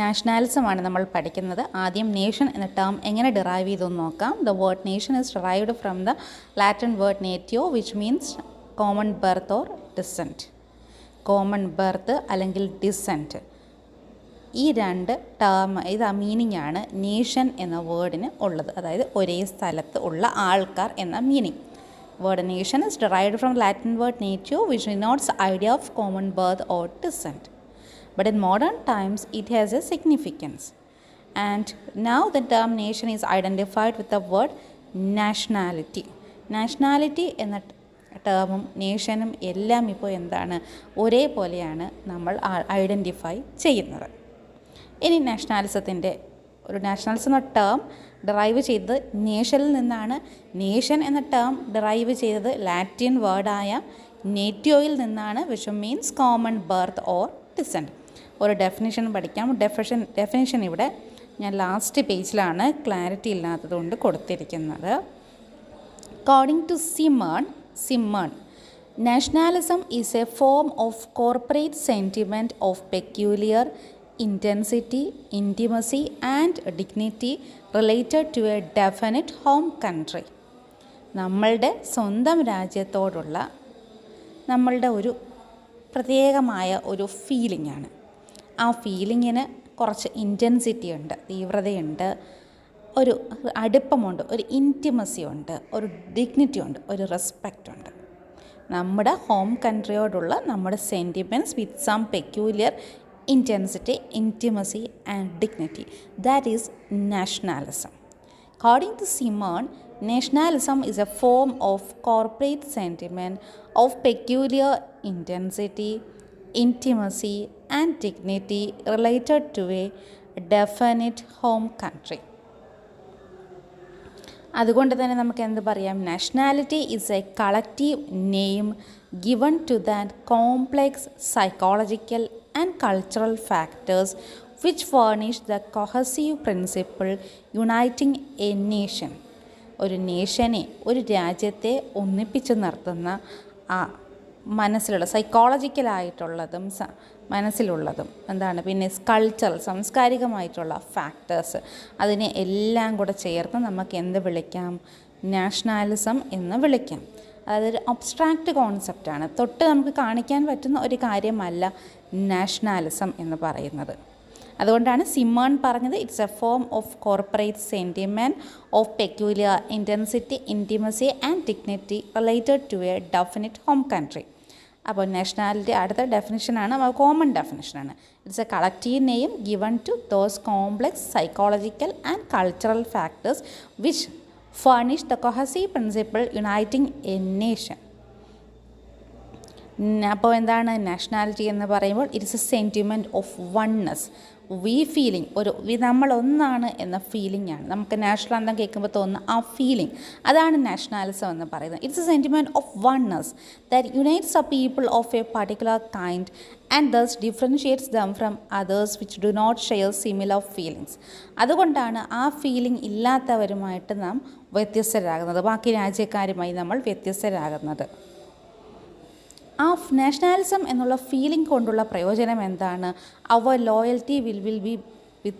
നാഷണാലിസമാണ് നമ്മൾ പഠിക്കുന്നത്. ആദ്യം നേഷൻ എന്ന ടേം എങ്ങനെ ഡിറൈവ് ചെയ്തെന്ന് നോക്കാം. The word nation is derived from the Latin word natio which means common birth or descent. Common birth അല്ലെങ്കിൽ ഡിസെൻറ്റ്, ഈ രണ്ട് ടേം മീനിങ് ആണ് നേഷൻ എന്ന വേർഡിന് ഉള്ളത്. അതായത് ഒരേ സ്ഥലത്ത് ഉള്ള ആൾക്കാർ എന്ന meaning. Word nation is derived from Latin word natio which denotes idea of common birth or descent. But in modern times it has a significance, and now the term nation is identified with the word nationality. Nationality എന്ന ടേമും നേഷനും എല്ലാം ഇപ്പോൾ എന്താണ്, ഒരേപോലെയാണ് നമ്മൾ identify ചെയ്യുന്നത്. ഇനി നാഷണാലിസത്തിൻ്റെ nationalism എന്ന ടേം ഡിറൈവ് ചെയ്തത് നേഷനിൽ നിന്നാണ്. നേഷൻ എന്ന ടേം ഡിറൈവ് ചെയ്തത് ലാറ്റിൻ വേർഡായ നേറ്റിയോയിൽ നിന്നാണ്, which means common birth or descent. ഒരു ഡെഫിനിഷൻ പഠിക്കാം. ഡെഫിനിഷൻ ഇവിടെ ഞാൻ ലാസ്റ്റ് പേജിലാണ് ക്ലാരിറ്റി ഇല്ലാത്തതുകൊണ്ട് കൊടുത്തിരിക്കുന്നത്. According to Simon, nationalism is a form of corporate sentiment of peculiar intensity, intimacy and dignity related to a definite home country. നമ്മളുടെ സ്വന്തം രാജ്യത്തോടുള്ള നമ്മളുടെ ഒരു പ്രത്യേകമായ ഒരു ഫീലിംഗ് ആണ്. ആ ഫീലിങ്ങിന് കുറച്ച് ഇൻറ്റൻസിറ്റി ഉണ്ട്, തീവ്രതയുണ്ട്, ഒരു അടുപ്പമുണ്ട്, ഒരു ഇൻറ്റിമസി ഉണ്ട്, ഒരു ഡിഗ്നിറ്റി ഉണ്ട്, ഒരു റെസ്പെക്റ്റ് ഉണ്ട്. നമ്മുടെ ഹോം കൺട്രിയോടുള്ള നമ്മുടെ sentiments with some peculiar intensity, intimacy and dignity, that is nationalism. According to Simon, nationalism is a form of corporate sentiment of peculiar intensity, intimacy and dignity related to a definite home country. അതുകൊണ്ട് തന്നെ നമുക്ക് എന്ത് പറയാം, nationality is a collective name given to that complex psychological and cultural factors which furnish the cohesive principle uniting a nation. ഒരു നേഷനെ, ഒരു രാജ്യത്തെ ഒന്നിപ്പിച്ച് നിർത്തുന്ന ആ മനസ്സിലുള്ള സൈക്കോളജിക്കലായിട്ടുള്ളതും മനസ്സിലുള്ളതും എന്താണ്, പിന്നെ കൾച്ചറൽ സാംസ്കാരികമായിട്ടുള്ള ഫാക്ടേഴ്സ്, അതിനെ എല്ലാം കൂടെ ചേർത്ത് നമുക്ക് എന്ത് വിളിക്കാം, നാഷണാലിസം എന്ന് വിളിക്കാം. അതൊരു അബ്സ്ട്രാക്റ്റ് കോൺസെപ്റ്റാണ്. തൊട്ട് നമുക്ക് കാണിക്കാൻ പറ്റുന്ന ഒരു കാര്യമല്ല നാഷണാലിസം എന്ന് പറയുന്നത്. അതുകൊണ്ടാണ് സിമൺ പറഞ്ഞത് it's a form of corporate sentiment of peculiar intensity, intimacy and dignity related to a definite home country. അപ്പോൾ നാഷണാലിറ്റി അടുത്ത ഡെഫിനിഷനാണ്, കോമൺ ഡെഫിനിഷനാണ്. It's a collective name given to those complex psychological and cultural factors which furnish the cohesive principle uniting a nation. അപ്പോൾ എന്താണ് nationality എന്ന് പറയുമ്പോൾ it's a sentiment of oneness, feeling, ഒരു നമ്മളൊന്നാണ് എന്ന ഫീലിംഗ് ആണ്. നമുക്ക് നാഷണൽ അന്തം കേൾക്കുമ്പോൾ തോന്നുന്ന ആ ഫീലിംഗ്, അതാണ് നാഷണാലിസം എന്ന് പറയുന്നത്. It's a sentiment of oneness that unites a people of a particular kind and thus differentiates them from others which do not share similar feelings. അതുകൊണ്ടാണ് ആ ഫീലിംഗ് ഇല്ലാത്തവരുമായിട്ട് നാം വ്യത്യസ്തരാകുന്നത്, ബാക്കി രാജ്യക്കാരുമായി നമ്മൾ വ്യത്യസ്തരാകുന്നത്. ആ നാഷണാലിസം എന്നുള്ള ഫീലിംഗ് കൊണ്ടുള്ള പ്രയോജനം എന്താണ്? അവർ loyalty will be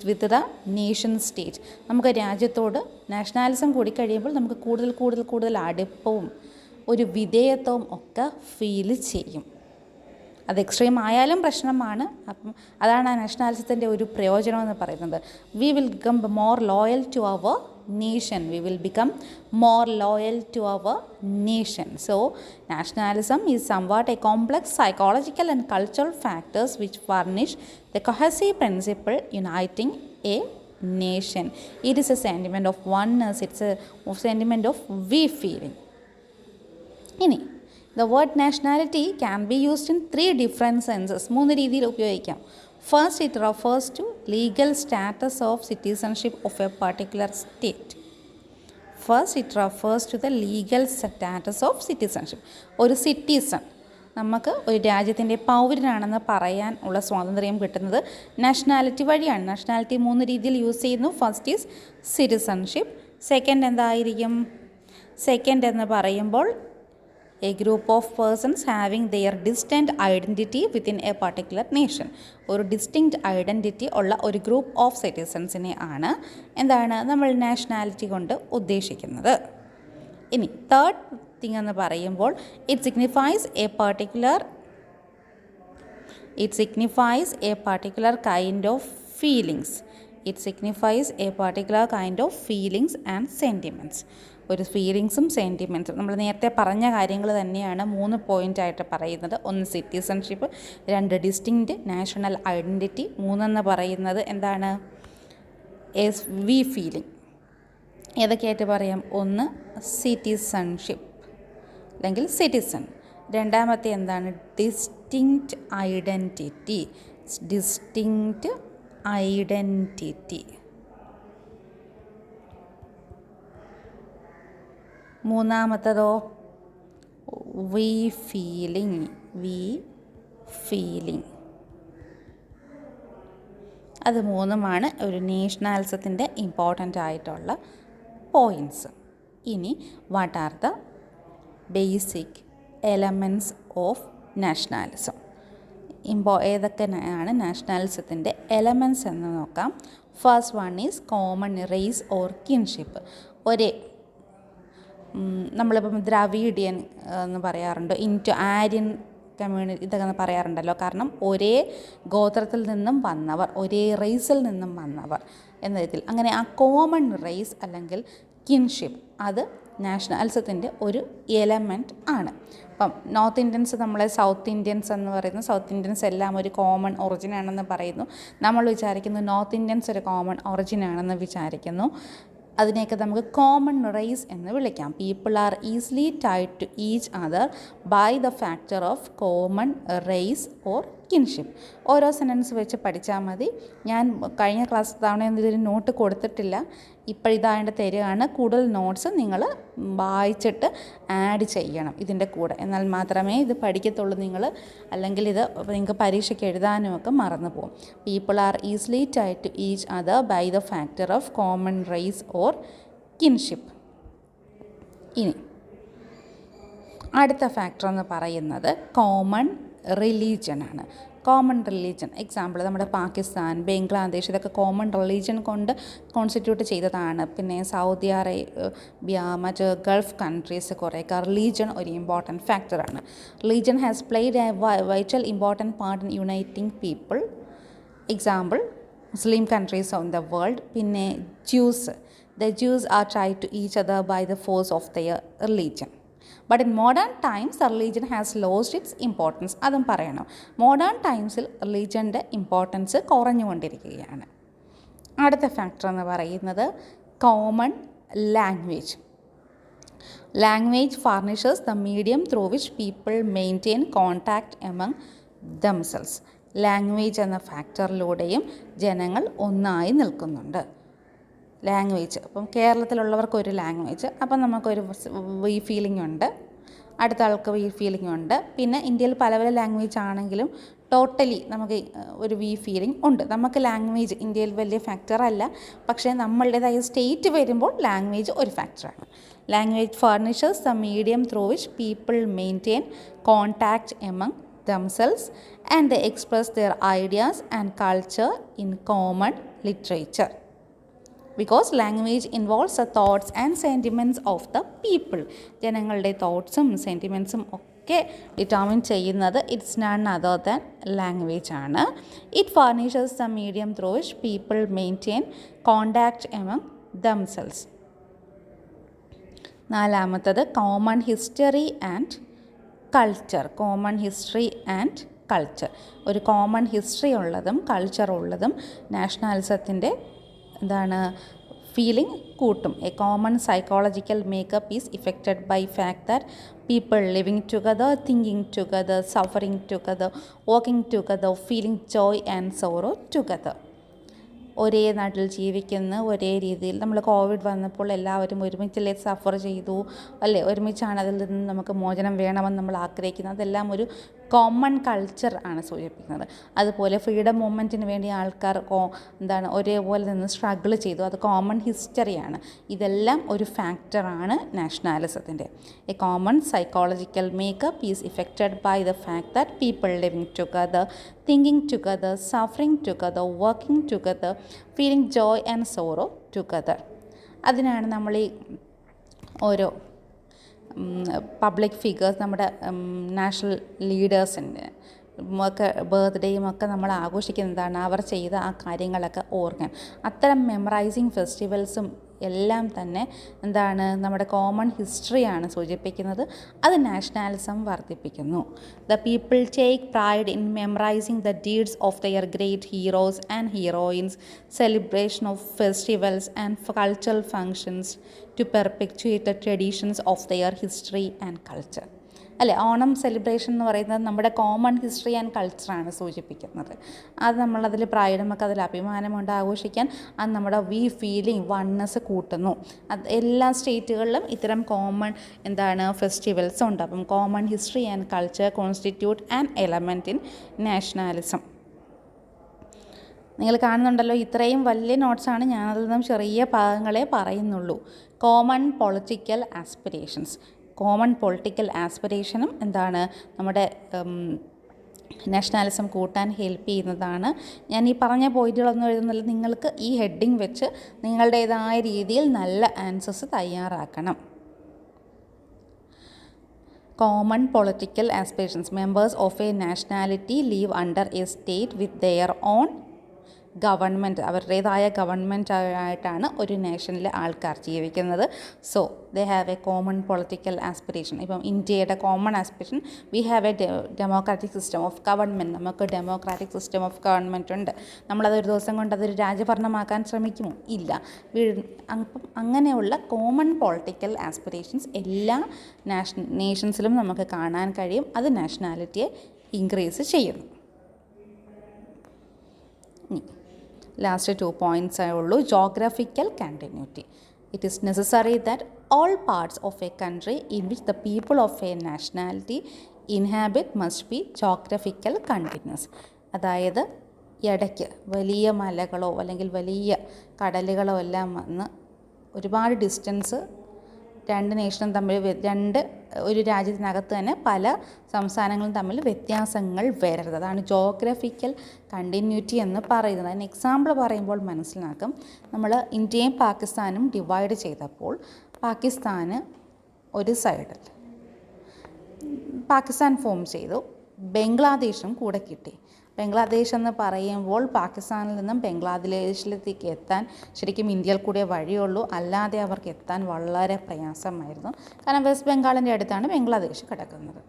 with the nation state. നമുക്ക് രാജ്യത്തോട് നാഷണാലിസം കൂടിക്കഴിയുമ്പോൾ നമുക്ക് കൂടുതൽ അടുപ്പവും ഒരു വിധേയത്വവും ഒക്കെ ഫീൽ ചെയ്യും. അത് എക്സ്ട്രീം ആയാലും പ്രശ്നമാണ്. അപ്പം അതാണ് ആ നാഷണാലിസത്തിൻ്റെ ഒരു പ്രയോജനം എന്ന് പറയുന്നത്. We will become more loyal to our nation. We will become more loyal to our nation. So nationalism is somewhat a complex psychological and cultural factors which furnish the cohesive principle uniting a nation. It is a sentiment of oneness. It's a sentiment of we feeling. ഇനി the word nationality can be used in 3 different senses. 3 രീതിയിൽ ഉപയോഗിക്കാം. First, it refers to legal status of citizenship of a particular state. It refers to the legal status of citizenship. ഒരു citizen, നമുക്ക് ഒരു രാജ്യത്തിൻ്റെ പൗരനാണെന്ന് പറയാൻ ഉള്ള സ്വാതന്ത്ര്യം കിട്ടുന്നത് നാഷണാലിറ്റി വഴിയാണ്. നാഷണാലിറ്റി 3 രീതിയിൽ യൂസ് ചെയ്യുന്നു. First is citizenship. സെക്കൻഡ് എന്തായിരിക്കും? സെക്കൻഡ് എന്ന് പറയുമ്പോൾ a group of persons having their distinct identity within a particular nation. ഒരു ഡിസ്റ്റിൻക്റ്റ് ഐഡൻറ്റിറ്റി ഉള്ള ഒരു ഗ്രൂപ്പ് ഓഫ് സിറ്റിസൺസിനെ ആണ് എന്താണ് നമ്മൾ നാഷണാലിറ്റി കൊണ്ട് ഉദ്ദേശിക്കുന്നത്. ഇനി തേർഡ് തിങ് എന്ന് പറയുമ്പോൾ it signifies A particular kind of feelings. It signifies A particular kind of feelings and sentiments. ഒരു ഫീലിങ്സും സെൻറ്റിമെൻറ്റ്സും നമ്മൾ നേരത്തെ പറഞ്ഞ കാര്യങ്ങൾ തന്നെയാണ് 3 പോയിൻ്റായിട്ട് പറയുന്നത്. 1 സിറ്റിസൺഷിപ്പ്, 2 ഡിസ്റ്റിങ്ക്റ്റ് നാഷണൽ ഐഡൻറ്റിറ്റി, 3 പറയുന്നത് എന്താണ് വി ഫീലിംഗ്. ഏതൊക്കെയായിട്ട് പറയാം? 1 സിറ്റിസൺഷിപ്പ് അല്ലെങ്കിൽ സിറ്റിസൺ. രണ്ടാമത്തെ എന്താണ്? Distinct identity. മൂന്നാമത്തതോ വി ഫീലിംഗ്. അത് 3 ഒരു നാഷണാലിസത്തിൻ്റെ ഇമ്പോർട്ടൻ്റ് ആയിട്ടുള്ള പോയിൻറ്റ്സ്. ഇനി what are the basic elements of nationalism? ഏതൊക്കെയാണ് നാഷണാലിസത്തിൻ്റെ എലമെൻറ്റ്സ് എന്ന് നോക്കാം. First one is common race or kinship. നമ്മളിപ്പം ദ്രാവിഡിയൻ എന്ന് പറയാറുണ്ട്, ആര്യൻ കമ്മ്യൂണിറ്റി ഇതൊക്കെ പറയാറുണ്ടല്ലോ. കാരണം ഒരേ ഗോത്രത്തിൽ നിന്നും വന്നവർ, ഒരേ റേസിൽ നിന്നും വന്നവർ എന്ന രീതിയിൽ. അങ്ങനെ ആ കോമൺ റേസ് അല്ലെങ്കിൽ കിൻഷിപ്പ് അത് നാഷണാലിസത്തിൻ്റെ ഒരു എലമെൻറ്റ് ആണ്. അപ്പം നോർത്ത് ഇന്ത്യൻസ് നമ്മളെ സൗത്ത് ഇന്ത്യൻസ് എന്ന് പറയുന്നു. സൗത്ത് ഇന്ത്യൻസ് എല്ലാം ഒരു കോമൺ ഒറിജിനാണെന്ന് പറയുന്നു. നമ്മൾ വിചാരിക്കുന്നു നോർത്ത് ഇന്ത്യൻസ് ഒരു കോമൺ ഒറിജിനാണെന്ന് വിചാരിക്കുന്നു. അതിനെയൊക്കെ നമുക്ക് കോമൺ റേസ് എന്ന് വിളിക്കാം. People are easily tied to each other by the factor of common race or kinship. ഓരോ സെൻറ്റൻസ് വെച്ച് പഠിച്ചാൽ മതി. ഞാൻ കഴിഞ്ഞ ക്ലാസ് തവണയൊന്നും ഇതിന് നോട്ട് കൊടുത്തിട്ടില്ല, ഇപ്പോഴിതായിട്ട് തരികയാണ്. കൂടുതൽ നോട്ട്സ് നിങ്ങൾ വായിച്ചിട്ട് ആഡ് ചെയ്യണം ഇതിൻ്റെ കൂടെ, എന്നാൽ മാത്രമേ ഇത് പഠിക്കത്തുള്ളൂ നിങ്ങൾ. അല്ലെങ്കിൽ ഇത് നിങ്ങൾക്ക് പരീക്ഷയ്ക്ക് എഴുതാനുമൊക്കെ മറന്നു പോകും. People are easily tied to each other by the factor of common race or kinship. ഇനി അടുത്ത ഫാക്ടർ എന്ന് പറയുന്നത് കോമൺ റിലീജിയനാണ്. കോമൺ റിലീജിയൻ എക്സാമ്പിൾ നമ്മുടെ പാകിസ്ഥാൻ, ബംഗ്ലാദേശ് ഇതൊക്കെ കോമൺ റിലീജിയൻ കൊണ്ട് കോൺസ്റ്റിറ്റ്യൂട്ട് ചെയ്തതാണ്. പിന്നെ സൗദി അറേബ്യ, മറ്റ് ഗൾഫ് കൺട്രീസ് കുറേയൊക്കെ റിലീജിയൻ ഒരു ഇമ്പോർട്ടൻറ്റ് ഫാക്ടറാണ്. Religion has played a vital important part in uniting people. Example Muslim countries on the world. പിന്നെ the Jews are tied to each other by the force of their religion. But in modern times the religion has lost its importance. അതും പറയണം. Modern ടൈംസിൽ റിലീജിയൻ്റെ importance കുറഞ്ഞുകൊണ്ടിരിക്കുകയാണ്. അടുത്ത factor എന്ന് പറയുന്നത് common language. Language furnishes the medium through which people maintain contact among themselves. ലാംഗ്വേജ് എന്ന ഫാക്ടറിലൂടെയും ജനങ്ങൾ ഒന്നായി നിൽക്കുന്നുണ്ട്. ലാംഗ്വേജ്, അപ്പം കേരളത്തിലുള്ളവർക്ക് ഒരു ലാംഗ്വേജ്, അപ്പം നമുക്കൊരു വി ഫീലിംഗ് ഉണ്ട്, അടുത്ത ആൾക്ക് വി ഫീലിംഗ് ഉണ്ട്. പിന്നെ ഇന്ത്യയിൽ പല പല ലാംഗ്വേജ് ആണെങ്കിലും ടോട്ടലി നമുക്ക് ഒരു വി ഫീലിംഗ് ഉണ്ട്. നമുക്ക് ലാംഗ്വേജ് ഇന്ത്യയിൽ വലിയ ഫാക്ടറല്ല, പക്ഷേ നമ്മളുടേതായ സ്റ്റേറ്റ് വരുമ്പോൾ ലാംഗ്വേജ് ഒരു ഫാക്ടറാണ്. Language furnishes the medium through which people maintain contact among themselves and they express their ideas and culture in common literature. Because language involves the thoughts and sentiments of the people. ജനങ്ങളുടെ തോട്ട്സും സെൻറ്റിമെൻറ്റ്സും ഒക്കെ determine ചെയ്യുന്നത് it's none other than language ആണ്. It furnishes the medium through which people maintain contact among themselves. നാലാമത്തത് common history and culture. Common history and culture. ഒരു common history ഉള്ളതും culture ഉള്ളതും നാഷണാലിസത്തിൻ്റെ എന്താണ് ഫീലിംഗ് കൂട്ടും. A common psychological makeup is effected by fact that people living together, thinking together, suffering together, working together, feeling joy and sorrow together. ഒരേ നാട്ടിൽ ജീവിക്കുന്ന ഒരേ രീതിയിൽ. നമ്മൾ കോവിഡ് വന്നപ്പോൾ എല്ലാവരും ഒരുമിച്ചല്ലേ സഫർ ചെയ്തു അല്ലേ, ഒരുമിച്ചാണ് അതിൽ നിന്ന് നമുക്ക് മോചനം വേണമെന്ന് നമ്മൾ ആഗ്രഹിക്കുന്നത്. അതെല്ലാം ഒരു കോമൺ കൾച്ചർ ആണ് സൂചിപ്പിക്കുന്നത്. അതുപോലെ ഫ്രീഡം മൂവ്മെൻറ്റിന് വേണ്ടി ആൾക്കാർ ഒരേപോലെ നിന്ന് സ്ട്രഗിൾ ചെയ്തു, അത് കോമൺ ഹിസ്റ്ററിയാണ്. ഇതെല്ലാം ഒരു ഫാക്ടറാണ് നാഷണാലിസത്തിൻ്റെ. A common psychological makeup is effected by the fact that people living together, thinking together, suffering together, working together, feeling joy and sorrow together. അതിനാണ് നമ്മൾ ഈ ഓരോ പബ്ലിക് ഫിഗേഴ്സ്, നമ്മുടെ നാഷണൽ ലീഡേഴ്സിൻ്റെ ഒക്കെ ബർത്ത്ഡേയും ഒക്കെ നമ്മൾ ആഘോഷിക്കുന്നതാണ്, അവർ ചെയ്ത ആ കാര്യങ്ങളൊക്കെ ഓർക്കാൻ. അത്തരം മെമ്മറൈസിങ് ഫെസ്റ്റിവൽസും എല്ലാം തന്നെ നമ്മുടെ കോമൺ ഹിസ്റ്ററിയാണ് സൂചിപ്പിക്കുന്നത്. അത് നാഷണാലിസം വർദ്ധിപ്പിക്കുന്നു. The people take pride in memorising the deeds of their great heroes and heroines, celebration of festivals and cultural functions to perpetuate the traditions of their history and culture. അല്ലേ, Onam celebration എന്ന് പറയുന്നത് നമ്മുടെ common history and കൾച്ചറാണ് സൂചിപ്പിക്കുന്നത്. അത് നമ്മളതിൽ pride, നമുക്കതിൽ അഭിമാനമുണ്ട് ആഘോഷിക്കാൻ. അത് നമ്മുടെ ഫീലിംഗ് വൺനെസ് കൂട്ടുന്നു. അത് എല്ലാ സ്റ്റേറ്റുകളിലും ഇത്തരം കോമൺ ഫെസ്റ്റിവൽസ് ഉണ്ട്. അപ്പം common history and culture constitute an element in nationalism. നിങ്ങൾ കാണുന്നുണ്ടല്ലോ, ഇത്രയും വലിയ നോട്ട്സാണ്, ഞാനതിൽ നിന്നും ചെറിയ ഭാഗങ്ങളെ പറയുന്നുള്ളൂ. Common political aspirations. Common political ആസ്പിരേഷനും നമ്മുടെ നാഷണാലിസം കൂട്ടാൻ ഹെൽപ്പ് ചെയ്യുന്നതാണ്. ഞാൻ ഈ പറഞ്ഞ പോയിന്റുകളൊന്നും എഴുതുന്നില്ല, നിങ്ങൾക്ക് ഈ ഹെഡിങ് വെച്ച് നിങ്ങളുടേതായ രീതിയിൽ നല്ല ആൻസേഴ്സ് തയ്യാറാക്കണം. Common political aspirations. Members of a nationality live under a state with their own government. അവരുടേതായ ഗവൺമെൻറ് ആയിട്ടാണ് ഒരു നേഷനിലെ ആൾക്കാർ ജീവിക്കുന്നത്. So they have a common political aspiration. ഇപ്പം ഇന്ത്യയുടെ common aspiration, we have a democratic system of government. നമുക്ക് democratic system of government ഉണ്ട്. നമ്മളതൊരു ദിവസം കൊണ്ട് അതൊരു രാജഭരണമാക്കാൻ ശ്രമിക്കുമോ? ഇല്ല. അപ്പം അങ്ങനെയുള്ള കോമൺ പൊളിറ്റിക്കൽ ആസ്പിരേഷൻസ് എല്ലാ നേഷൻസിലും നമുക്ക് കാണാൻ കഴിയും. അത് നാഷണാലിറ്റിയെ ഇൻക്രീസ് ചെയ്യുന്നു. ലാസ്റ്റ് 2 points ആയേ ഉള്ളൂ. Geographical continuity. It is necessary that all parts of a country in which the people of a nationality inhabit must be geographical continuous. അതായത് ഇടയ്ക്ക് വലിയ മലകളോ അല്ലെങ്കിൽ വലിയ കടലുകളോ എല്ലാം വന്ന് ഒരുപാട് ഡിസ്റ്റൻസ് രണ്ട് നേഷനും തമ്മിൽ ഒരു രാജ്യത്തിനകത്ത് തന്നെ പല സംസ്ഥാനങ്ങളും തമ്മിൽ വ്യത്യാസങ്ങൾ വരരുത്. അതാണ് ജോഗ്രഫിക്കൽ കണ്ടിന്യൂറ്റി എന്ന് പറയുന്നത്. അതിന് എക്സാമ്പിൾ പറയുമ്പോൾ മനസ്സിലാക്കും. നമ്മൾ ഇന്ത്യയും പാകിസ്ഥാനും ഡിവൈഡ് ചെയ്തപ്പോൾ പാകിസ്ഥാന് ഒരു സൈഡിൽ പാകിസ്ഥാൻ ഫോം ചെയ്തു, ബംഗ്ലാദേശും കൂടെ കിട്ടി. ബംഗ്ലാദേശ് എന്ന് പറയുമ്പോൾ പാകിസ്ഥാനിൽ നിന്നും ബംഗ്ലാദേശിലേക്ക് എത്താൻ ശരിക്കും ഇന്ത്യയിൽ കൂടെ വഴിയുള്ളൂ, അല്ലാതെ അവർക്ക് എത്താൻ വളരെ പ്രയാസമായിരുന്നു. കാരണം വെസ്റ്റ് ബംഗാളിൻ്റെ അടുത്താണ് ബംഗ്ലാദേശ് കിടക്കുന്നത്.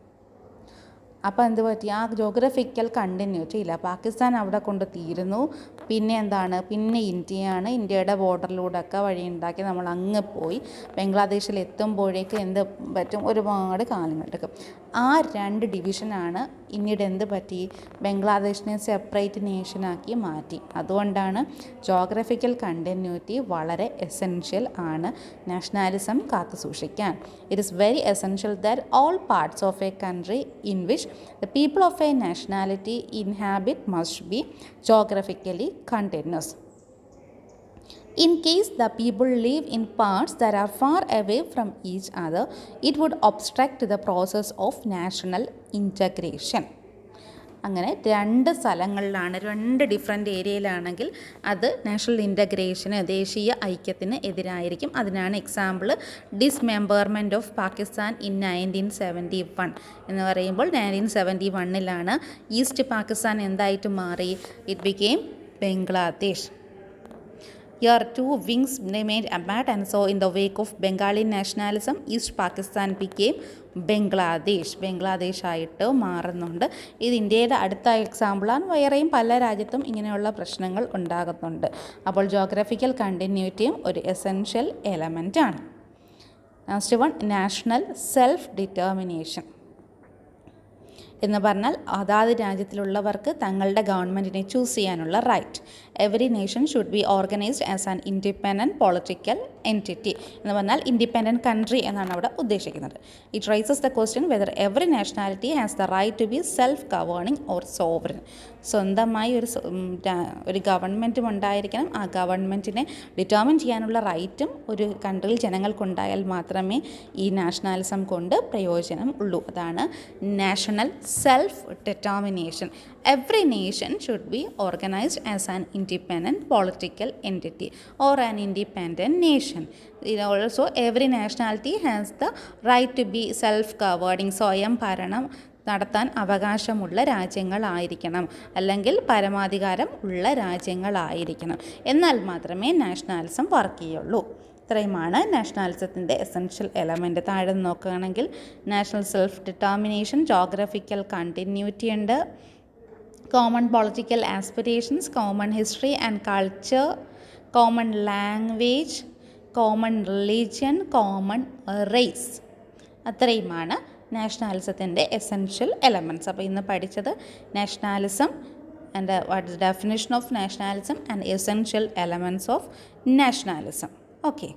അപ്പോൾ എന്ത് പറ്റി? ആ ജോഗ്രഫിക്കൽ കണ്ടിന്യൂറ്റി ഇല്ല. പാകിസ്ഥാൻ അവിടെ കൊണ്ട് തീരുന്നു. പിന്നെ ഇന്ത്യയാണ്. ഇന്ത്യയുടെ ബോർഡറിലൂടെ ഒക്കെ വഴി ഉണ്ടാക്കി നമ്മൾ അങ്ങ് പോയി ബംഗ്ലാദേശിൽ എത്തുമ്പോഴേക്ക് എന്ത് പറ്റും? ഒരുപാട് കാലങ്ങളെടുക്കും. ആ 2 ഡിവിഷനാണ് പിന്നീട് എന്ത് പറ്റി? ബംഗ്ലാദേശിനെ സെപ്പറേറ്റ് നേഷനാക്കി മാറ്റി. അതുകൊണ്ടാണ് ജോഗ്രഫിക്കൽ കണ്ടിന്യൂറ്റി വളരെ എസെൻഷ്യൽ ആണ് നാഷണാലിസം കാത്തു സൂക്ഷിക്കാൻ. It is very essential that all parts of A country in which the people of a nationality inhabit must be geographically continuous. In case the people live in parts that are far away from each other, it would obstruct the process of national integration. അങ്ങനെ 2 സ്ഥലങ്ങളിലാണ്, 2 different ഏരിയയിലാണെങ്കിൽ അത് national ഇൻ്റഗ്രേഷന്, ദേശീയ ഐക്യത്തിന് എതിരായിരിക്കും. അതിനാണ് example ഡിസ്മെമ്പർമെൻറ്റ് of Pakistan in 1971 എന്ന് പറയുമ്പോൾ 1971 east Pakistan എന്തായിട്ട് മാറി? It became Bangladesh. Here 2 wings remained apart, and so in the wake of Bengali nationalism, East Pakistan became Bangladesh ആയിട്ട് മാറുന്നുണ്ട്. ഇത് ഇന്ത്യയുടെ അടുത്ത എക്സാമ്പിളാണ്. വേറെയും പല രാജ്യത്തും ഇങ്ങനെയുള്ള പ്രശ്നങ്ങൾ ഉണ്ടാകുന്നുണ്ട്. അപ്പോൾ ജോഗ്രഫിക്കൽ കണ്ടിന്യൂറ്റിയും ഒരു എസെൻഷ്യൽ എലമെൻ്റ് ആണ്. Last one, national self determination. എന്ന് പറഞ്ഞാൽ അതാത് രാജ്യത്തിലുള്ളവർക്ക് തങ്ങളുടെ ഗവൺമെൻറ്റിനെ ചൂസ് ചെയ്യാനുള്ള right. Every nation should be organised as an independent political entity എന്ന് പറഞ്ഞാൽ ഇൻഡിപെൻഡൻറ്റ് കൺട്രി എന്നാണ് അവിടെ ഉദ്ദേശിക്കുന്നത്. It raises the question whether every nationality has the right to be self governing or sovereign. സ്വന്തമായി ഒരു ഗവൺമെൻറ്റും ഉണ്ടായിരിക്കണം. ആ ഗവൺമെൻറ്റിനെ ഡിറ്റർമിൻ ചെയ്യാനുള്ള റൈറ്റും ഒരു കൺട്രിയിൽ ജനങ്ങൾക്കുണ്ടായാൽ മാത്രമേ ഈ നാഷണാലിസം കൊണ്ട് പ്രയോജനം ഉള്ളൂ. അതാണ് national self determination. Every nation should be organised as an independent political entity or an independent nation. Also every nationality has the right to be self governing. സ്വയം ഭരണം നടത്താൻ അവകാശമുള്ള രാജ്യങ്ങളായിരിക്കണം, അല്ലെങ്കിൽ പരമാധികാരം ഉള്ള രാജ്യങ്ങളായിരിക്കണം. എന്നാൽ മാത്രമേ നാഷണാലിസം വർക്ക് ചെയ്യുള്ളൂ. ഇത്രയുമാണ് നാഷണാലിസത്തിൻ്റെ എസെൻഷ്യൽ എലമെൻറ്റ്. താഴെ നോക്കുകയാണെങ്കിൽ national self determination, geographical continuity ഉണ്ട്, common political aspirations, common history and culture, common language, common religion, common race. അത്രയുമാണ് നാഷണാലിസത്തിൻ്റെ എസെൻഷ്യൽ എലമെൻറ്റ്സ്. അപ്പോൾ ഇന്ന് പഠിച്ചത് nationalism and what is definition of nationalism and essential elements of nationalism. Okay.